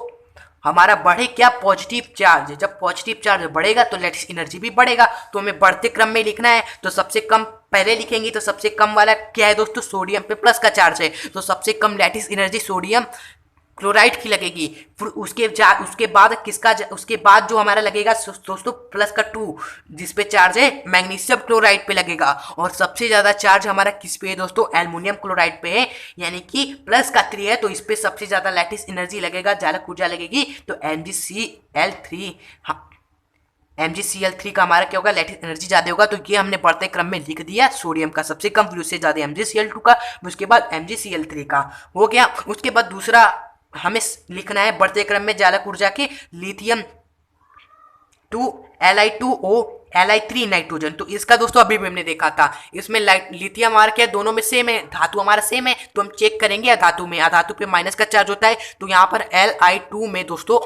हमारा बढ़े क्या, पॉजिटिव चार्ज। जब पॉजिटिव चार्ज बढ़ेगा तो लैटिस एनर्जी भी बढ़ेगा, तो हमें बढ़ते क्रम में लिखना है। तो सबसे कम पहले लिखेंगे, तो सबसे कम वाला क्या है दोस्तों, सोडियम पे प्लस का चार्ज है, तो सबसे कम लैटिस एनर्जी सोडियम क्लोराइड की लगेगी। फिर उसके बाद किसका, उसके बाद जो हमारा लगेगा दोस्तों प्लस का 2 जिस पे चार्ज है मैग्नीशियम क्लोराइड पे लगेगा। और सबसे ज्यादा चार्ज हमारा किस पे है दोस्तों, एल्युमिनियम क्लोराइड पे है, यानी कि प्लस का 3 है, तो इस पे सबसे ज्यादा लैटिस एनर्जी लगेगा, चालक ऊर्जा लगेगी। तो MgCl3 का हमारा क्या होगा, लैटिस एनर्जी ज्यादा होगा। तो ये हमने बढ़ते क्रम में लिख दिया, सोडियम का सबसे कम, फिर उससे ज्यादा MgCl2 का, उसके बाद MgCl3 का हो गया। उसके बाद दूसरा हमें लिखना है बढ़ते क्रम में चालक ऊर्जा के, लिथियम 2 Li2O Li3 नाइट्रोजन। तो इसका दोस्तों अभी भी हमने देखा था, इसमें लिथियम हमारा क्या दोनों में सेम है, धातु हमारा सेम है, तो हम चेक करेंगे अधातु में, अधातु पे माइनस का चार्ज होता है, तो यहाँ पर Li2 में दोस्तों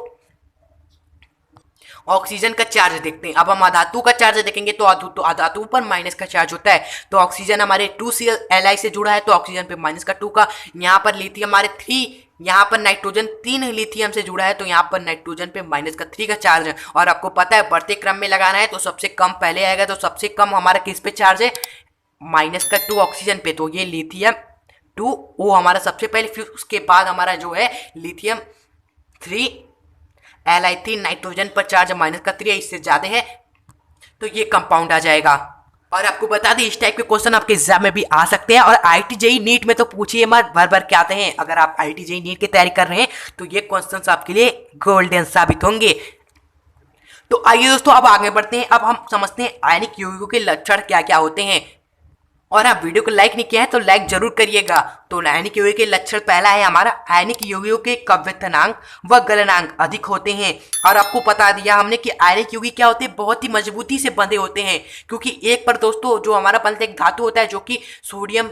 ऑक्सीजन का चार्ज देखते हैं। अब हम अधातु का चार्ज देखेंगे तो अधातु पर माइनस का चार्ज होता है। तो ऑक्सीजन हमारे 2Cl से जुड़ा है तो ऑक्सीजन पे माइनस का 2 का। यहाँ पर लिथियम हमारे 3, यहाँ पर नाइट्रोजन 3 लिथियम से जुड़ा है तो यहाँ पर नाइट्रोजन पे माइनस का 3 का चार्ज है। और आपको पता है बढ़ते क्रम में लगाना है तो सबसे कम पहले आएगा, तो सबसे कम हमारा किस पे चार्ज है, माइनस का 2 ऑक्सीजन पे। तो ये लिथियम 2 वो हमारा सबसे पहले, फिर उसके बाद हमारा जो है लिथियम 3 Li3 नाइट्रोजन पर चार्ज माइनस का 3 इससे ज्यादा है तो ये कंपाउंड आ जाएगा। और आपको बता दें इस टाइप के क्वेश्चन आपके एग्जाम में भी आ सकते हैं। और IIT JEE नीट में तो पूछिए मत, भर भर के आते हैं। अगर आप IIT JEE नीट की तैयारी कर रहे हैं तो ये क्वेश्चंस आपके लिए गोल्डन साबित होंगे। तो आइए दोस्तों अब आगे बढ़ते हैं। अब हम समझते हैं आयनिक यौगिकों के लक्षण क्या क्या होते हैं। और आप वीडियो को लाइक नहीं किया है तो लाइक जरूर करिएगा। तो आयनिक यौगिक के लक्षण पहला है हमारा, आयनिक यौगिकों के क्वथनांक व गलनांक अधिक होते हैं। और आपको बता दिया हमने कि आयनिक यौगिक क्या होते हैं, बहुत ही मजबूती से बंधे होते हैं। क्योंकि एक पर दोस्तों जो हमारा बनता एक धातु होता है जो कि सोडियम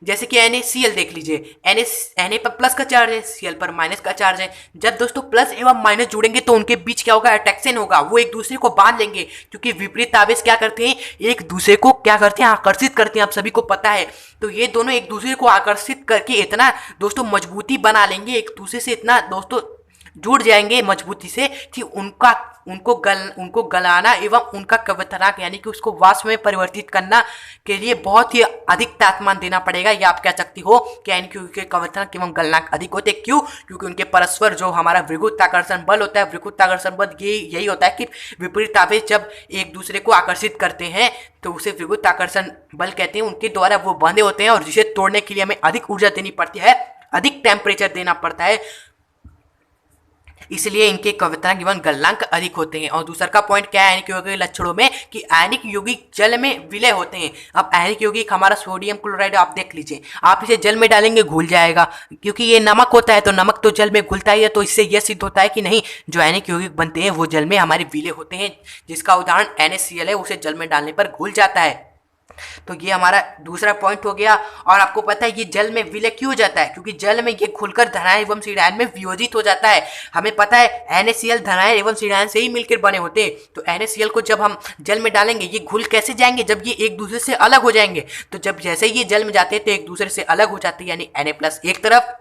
जैसे कि NaCl देख लीजिए, Na पर प्लस का चार्ज है, Cl पर माइनस का चार्ज है। जब दोस्तों प्लस एवं माइनस जुड़ेंगे तो उनके बीच क्या होगा, अट्रैक्शन होगा, वो एक दूसरे को बांध लेंगे। क्योंकि विपरीत आवेश क्या करते हैं, एक दूसरे को क्या करते हैं, आकर्षित करते हैं, आप सभी को पता है। तो ये दोनों एक दूसरे को आकर्षित करके इतना दोस्तों मजबूती बना लेंगे, एक दूसरे से इतना दोस्तों जुड़ जाएंगे मजबूती से कि उनको गलाना एवं उनका क्वथनांक यानी कि उसको वाष्प में परिवर्तित करना के लिए बहुत ही अधिक तापमान देना पड़ेगा। या आप कह सकती हो कि आयनिक यौगिक के क्वथनांक एवं गलनांक अधिक होते हैं। क्यों? क्योंकि उनके परस्पर जो हमारा विद्युताकर्षण बल होता है, विद्युताकर्षण बल यही होता है कि विपरीत आवेश जब एक दूसरे को आकर्षित करते हैं तो उसे विद्युताकर्षण बल कहते हैं। उनके द्वारा वो बंधे होते हैं और जिसे तोड़ने के लिए हमें अधिक ऊर्जा देनी पड़ती है, अधिक टेम्परेचर देना पड़ता है, इसलिए इनके क्वथनांक एवं गलनांक अधिक होते हैं। और दूसरा का पॉइंट क्या है आयनिक यौगिक के लक्षणों में, कि आयनिक यौगिक जल में विलय होते हैं। अब आयनिक यौगिक हमारा सोडियम क्लोराइड आप देख लीजिए, आप इसे जल में डालेंगे घुल जाएगा, क्योंकि ये नमक होता है तो नमक तो जल में घुलता ही है। तो इससे यह सिद्ध होता है कि नहीं, जो आयनिक यौगिक बनते हैं वो जल में हमारे विलय होते हैं, जिसका उदाहरण NaCl है, उसे जल में डालने पर घुल जाता है। तो ये हमारा दूसरा पॉइंट हो गया। और आपको पता है ये जल में विलय क्यों हो जाता है, क्योंकि जल में ये खुलकर धनायन एवं ऋणायन में वियोजित हो जाता है। हमें पता है NaCl धनायन एवं ऋणायन से ही मिलकर बने होते हैं। तो NaCl को जब हम जल में डालेंगे ये घुल कैसे जाएंगे, जब ये एक दूसरे से अलग हो जाएंगे। तो जब जैसे ये जल में जाते हैं तो एक दूसरे से अलग हो जाते हैं, यानी Na+ एक तरफ,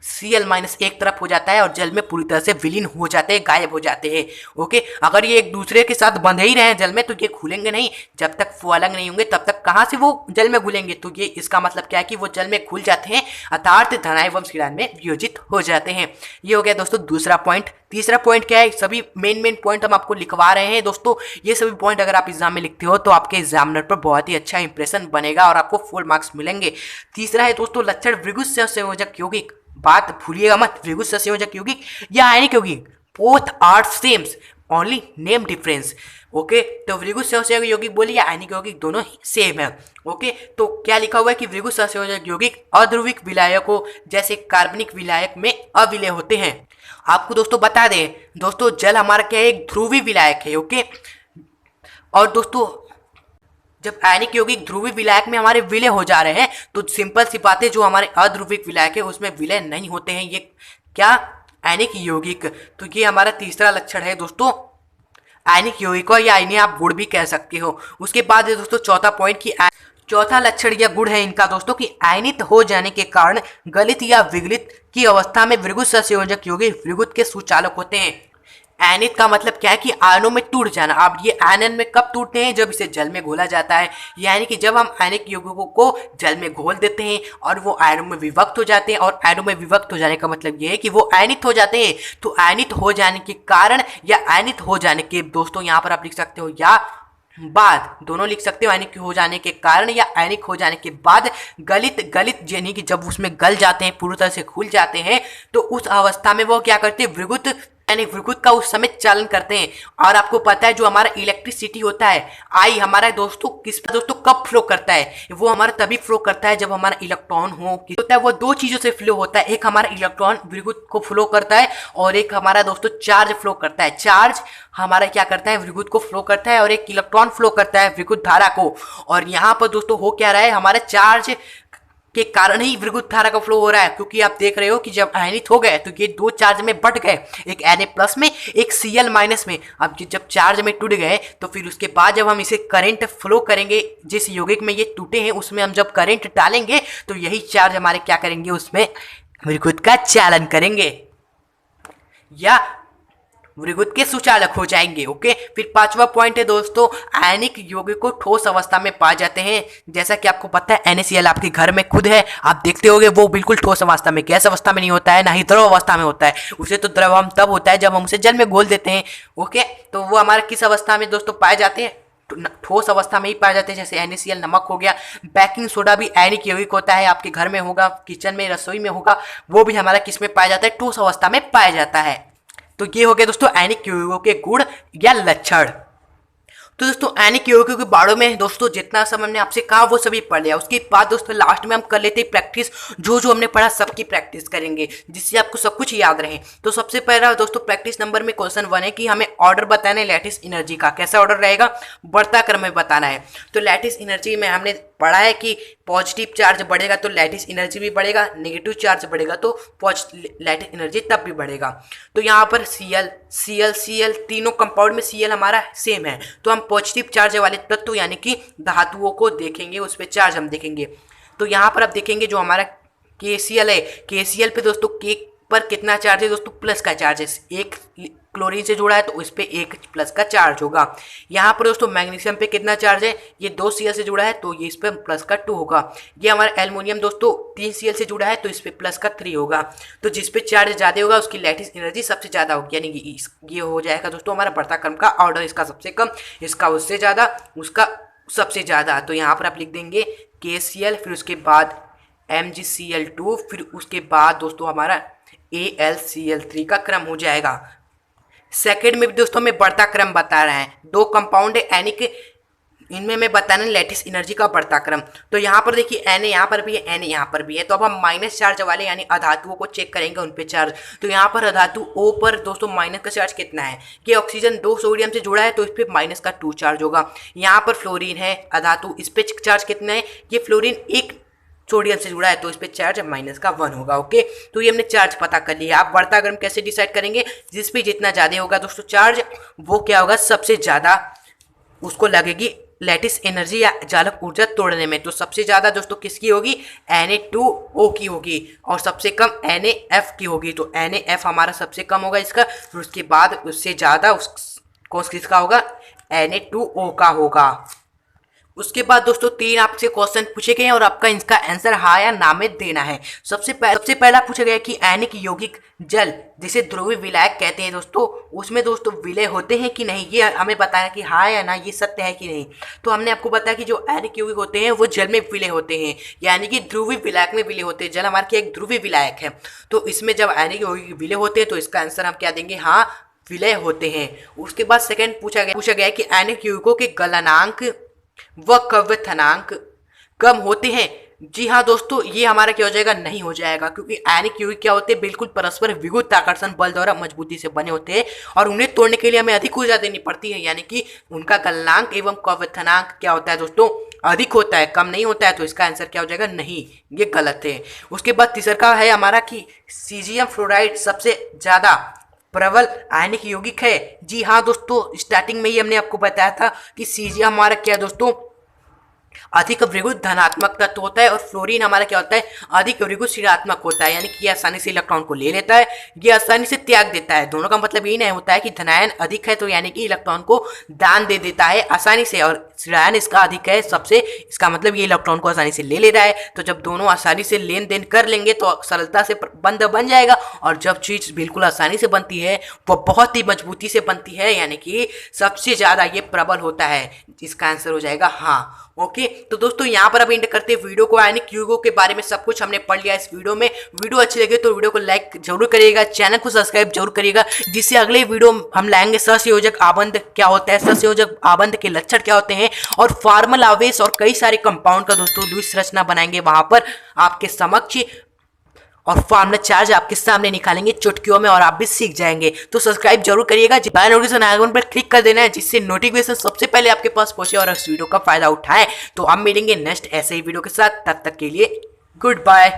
Cl- एक तरफ हो जाता है और जल में पूरी तरह से विलीन हो जाते हैं, गायब हो जाते हैं। ओके, अगर ये एक दूसरे के साथ बंधे ही रहे जल में तो ये घुलेंगे नहीं। जब तक वो अलग नहीं होंगे तब तक कहाँ से वो जल में घुलेंगे। तो ये इसका मतलब क्या है कि वो जल में घुल जाते हैं, अर्थात धनायन एवं ऋणायन में वियोजित हो जाते हैं। ये हो गया दोस्तों दूसरा पॉइंट। तीसरा पॉइंट क्या है, सभी मेन पॉइंट हम आपको लिखवा रहे हैं दोस्तों। ये सभी पॉइंट अगर आप एग्जाम में लिखते हो तो आपके एग्जामिनर पर बहुत ही अच्छा इंप्रेशन बनेगा और आपको फुल मार्क्स मिलेंगे। तीसरा है दोस्तों लक्षण विद्युत संयोजक यौगिक। बात भूलिएगा मत, विद्युत संयोजक यौगिक या आयनिक यौगिक both are same, only name difference. Okay, तो विद्युत संयोजक यौगिक बोलिए या आयनिक यौगिक दोनों ही सेम है। ओके, तो क्या लिखा हुआ है कि विद्युत संयोजक यौगिक अध्रुविक विलायकों जैसे कार्बनिक विलायक में अविलय होते हैं। आपको दोस्तों बता दें दोस्तों, जल हमारा क्या है, एक ध्रुवीय विलायक है। ओके, और दोस्तों जब आयनिक यौगिक ध्रुवीय विलायक में हमारे विलय हो जा रहे हैं तो सिंपल सी बात है, जो हमारे अध्रुविक विलायक है उसमें विलय नहीं होते हैं। ये क्या, आयनिक यौगिक। तो ये हमारा तीसरा लक्षण है दोस्तों आयनिक यौगिकों, या इन्हें आप गुण भी कह सकते हो। उसके बाद है दोस्तों चौथा पॉइंट की चौथा लक्षण या गुण है इनका दोस्तों कि आयनित हो जाने के कारण गलित या विगलित की अवस्था में विद्युत संयोजक यौगिक विद्युत के सुचालक होते हैं। आयनित का मतलब क्या है कि आयनों में टूट जाना। अब ये आयन में कब टूटते हैं, जब इसे जल में घोला जाता है, यानी कि जब हम आयनिक यौगिकों को जल में घोल देते हैं और वो आयनों में विभक्त हो जाते हैं। और आयनों में विभक्त हो जाने का मतलब ये है कि वो आयनित हो जाते हैं। तो आयनित हो जाने के कारण या आयनित हो जाने के दोस्तों यहाँ पर आप लिख सकते हो या बाद, दोनों लिख सकते हो। आयनिक हो जाने के कारण या आयनिक हो जाने के बाद गलित यानी कि जब उसमें गल जाते हैं, पूरी तरह से खुल जाते हैं, तो उस अवस्था में वो क्या करते हैं, विद्युत यानी विद्युत का उस समय चालन करते हैं। और आपको पता है जो हमारा इलेक्ट्रिसिटी होता है, आई हमारा दोस्तों किस दोस्तों कब फ्लो करता है, वो हमारा तभी फ्लो करता है जब हमारा इलेक्ट्रॉन होता है। वो दो चीजों से फ्लो होता है, एक हमारा इलेक्ट्रॉन विद्युत को फ्लो करता है और एक हमारा दोस्तों चार्ज फ्लो करता है। चार्ज हमारा क्या करता है, विद्युत को फ्लो करता है और एक इलेक्ट्रॉन फ्लो करता है विद्युत धारा को। और यहाँ पर दोस्तों हो क्या रहा है, हमारा चार्ज के कारण ही विद्युत धारा का फ्लो हो रहा है, क्योंकि आप देख रहे हो कि जब आयनित हो गए तो ये दो चार्ज में बट गए, एक Na+ में एक Cl- में। अब जब चार्ज में टूट गए तो फिर उसके बाद जब हम इसे करंट फ्लो करेंगे, जिस यौगिक में ये टूटे हैं उसमें हम जब करंट डालेंगे तो यही चार्ज हमारे क्या करेंगे, उसमें विद्युत का चालन करेंगे या विद्युत के सुचालक हो जाएंगे। ओके, फिर पांचवा पॉइंट है दोस्तों, आयनिक यौगिक को ठोस अवस्था में पाए जाते हैं। जैसा कि आपको पता है NaCl आपके घर में खुद है, आप देखते होंगे वो बिल्कुल ठोस अवस्था में, गैस अवस्था में नहीं होता है, ना ही द्रव अवस्था में होता है। उसे तो द्रव हम तब होता है जब हम उसे जल में घोल देते हैं। ओके, तो वो हमारे किस अवस्था में दोस्तों पाए जाते हैं, ठोस अवस्था में ही पाए जाते हैं। जैसे NaCl नमक हो गया, बेकिंग सोडा भी आयनिक यौगिक होता है, आपके घर में होगा, किचन में रसोई में होगा, वो भी हमारा किस में पाया जाता है, ठोस अवस्था में पाया जाता है। तो ये हो गया दोस्तों आयनिक यौगिकों के गुण या लक्षण। तो दोस्तों आयनिक यौगिकों के बारे में दोस्तों जितना सब हमने आपसे कहा वो सभी पढ़ लिया। उसके बाद दोस्तों लास्ट में हम कर लेते हैं प्रैक्टिस, जो जो हमने पढ़ा सबकी प्रैक्टिस करेंगे जिससे आपको सब कुछ याद रहे। तो सबसे पहला दोस्तों प्रैक्टिस नंबर में क्वेश्चन 1 है कि हमें ऑर्डर बताना है लैटिस एनर्जी का। कैसा ऑर्डर रहेगा, बढ़ता क्रम में बताना है। तो लैटिस एनर्जी में हमने पढ़ा है कि पॉजिटिव चार्ज बढ़ेगा तो लैटिस एनर्जी भी बढ़ेगा, नेगेटिव चार्ज बढ़ेगा तो लैटिस एनर्जी तब भी बढ़ेगा। तो यहाँ पर Cl तीनों कंपाउंड में Cl हमारा सेम है, तो हम पॉजिटिव चार्ज वाले तत्व यानी कि धातुओं को देखेंगे, उस पर चार्ज हम देखेंगे। तो यहाँ पर आप देखेंगे जो हमारा KCl है, KCl पे दोस्तों के पर कितना चार्ज है दोस्तों, प्लस का चार्ज है। एक क्लोरीन से जुड़ा है तो इस पे 1 प्लस का चार्ज होगा। यहाँ पर दोस्तों मैग्नीशियम पे कितना चार्ज है, ये 2 Cl से जुड़ा है तो ये इस पे प्लस का 2 होगा। ये हमारा एल्युमिनियम दोस्तों 3 Cl से जुड़ा है तो इस पे प्लस का 3 होगा। तो जिस पे चार्ज ज़्यादा होगा उसकी लैटिस एनर्जी सबसे ज़्यादा होगी, यानी कि ये हो जाएगा दोस्तों हमारा बढ़ता क्रम का ऑर्डर, इसका सबसे कम, इसका उससे ज़्यादा, उसका सबसे ज़्यादा। तो यहाँ पर आप लिख देंगे KCl, फिर उसके बाद MgCl2, फिर उसके बाद दोस्तों हमारा AlCl3 का क्रम हो जाएगा। सेकेंड में भी दोस्तों हमें बढ़ता क्रम बता रहे हैं, 2 कंपाउंड है एनिक, इनमें मैं बताना लैटिस एनर्जी का बढ़ता क्रम। तो यहाँ पर देखिए Na यहाँ पर भी है, Na यहाँ पर भी है, तो अब हम माइनस चार्ज वाले यानी अधातुओं को चेक करेंगे उन पे चार्ज। तो यहाँ पर अधातु O पर दोस्तों माइनस का चार्ज कितना है, ये ऑक्सीजन 2 सोडियम से जुड़ा है तो इस पर माइनस का 2 चार्ज होगा। यहाँ पर फ्लोरीन है अधातु, इस पे चार्ज कितना है, ये फ्लोरीन 1 सोडियम से जुड़ा है तो इस पे चार्ज माइनस का 1 होगा। ओके, तो ये हमने चार्ज पता कर लिया। आप बढ़ता क्रम कैसे डिसाइड करेंगे, जिस पे जितना ज़्यादा होगा दोस्तों चार्ज, वो क्या होगा, सबसे ज़्यादा उसको लगेगी लैटिस एनर्जी या चालक ऊर्जा तोड़ने में। तो सबसे ज़्यादा दोस्तों किसकी होगी, Na2O की होगी, और सबसे कम NaF की होगी। तो NaF हमारा सबसे कम होगा इसका, फिर उसके बाद उससे ज़्यादा किसका होगा, Na2O का होगा। उसके बाद दोस्तों 3 आपसे क्वेश्चन पूछे गए हैं और आपका इसका आंसर हाँ या ना में देना है। सबसे पहला पूछा गया कि आयनिक यौगिक जल जिसे ध्रुवीय विलायक कहते हैं दोस्तों, उसमें दोस्तों विलय होते हैं कि नहीं, ये हमें बताया कि हाँ या ना ये सत्य है कि नहीं। तो हमने आपको बताया कि जो आयनिक यौगिक होते हैं वो जल में विलय होते हैं, यानी कि ध्रुवीय विलायक में विलय होते हैं। जल हमारे एक ध्रुवीय विलायक है, तो इसमें जब आयनिक यौगिक विलय होते हैं तो इसका आंसर हम क्या देंगे, हाँ विलय होते हैं। उसके बाद सेकेंड पूछा गया कि आयनिक यौगिकों के गलनांक व क्वथनांक कम होते हैं। जी हाँ दोस्तों, ये हमारा क्या हो जाएगा, नहीं हो जाएगा, क्योंकि आयनिक यौगिक क्या होते हैं, बिल्कुल परस्पर विद्युताकर्षण बल द्वारा मजबूती से बने होते हैं और उन्हें तोड़ने के लिए हमें अधिक ऊर्जा देनी पड़ती है, यानी कि उनका गलनांक एवं क्वथनांक क्या होता है दोस्तों, अधिक होता है, कम नहीं होता है। तो इसका आंसर क्या हो जाएगा, नहीं, ये गलत है। उसके बाद तीसरा है हमारा कि सीजियम फ्लोराइड सबसे ज्यादा प्रबल आयनिक यौगिक है। जी हाँ दोस्तों, स्टार्टिंग में ही हमने आपको बताया था कि सीजियम हमारा क्या है दोस्तों, अधिक विद्युत धनात्मक तत्व होता है और फ्लोरीन हमारा क्या होता है, अधिक विद्युत ऋणात्मक होता है, यानी कि ये आसानी से इलेक्ट्रॉन को ले लेता है, ये आसानी से त्याग देता है। दोनों का मतलब ये नहीं होता है कि धनायन अधिक है तो यानी कि इलेक्ट्रॉन को दान दे देता है आसानी से, और ऋणायन इसका अधिक है सबसे, इसका मतलब ये इलेक्ट्रॉन को आसानी से ले ले रहा है। तो जब दोनों आसानी से लेन देन कर लेंगे तो सरलता से बंध बन जाएगा, और जब चीज बिल्कुल आसानी से बनती है वो बहुत ही मजबूती से बनती है, यानी कि सबसे ज्यादा ये प्रबल होता है। इसका आंसर हो जाएगा हाँ। ओके, तो दोस्तों यहाँ पर अब एंड करते हैं वीडियो को। आयनिक यौगिकों के बारे में सब कुछ हमने पढ़ लिया इस वीडियो में। वीडियो अच्छी लगे तो वीडियो को लाइक जरूर करिएगा, चैनल को सब्सक्राइब जरूर करिएगा, जिससे अगले वीडियो हम लाएंगे सहसंयोजक आबंध क्या होता है, सहसंयोजक आबंध के लक्षण क्या होते हैं, और फार्मल आवेश और कई सारे कंपाउंड का दोस्तों द्वितीय संरचना बनाएंगे वहां पर आपके समक्ष, और फार्मूला चार्ज आपके सामने निकालेंगे चुटकियों में, और आप भी सीख जाएंगे। तो सब्सक्राइब जरूर करिएगा, बेल नोटिफिकेशन आइकन पर क्लिक कर देना है, जिससे नोटिफिकेशन सबसे पहले आपके पास पहुंचे और इस वीडियो का फायदा उठाएं। तो हम मिलेंगे नेक्स्ट ऐसे ही वीडियो के साथ, तब तक के लिए गुड बाय।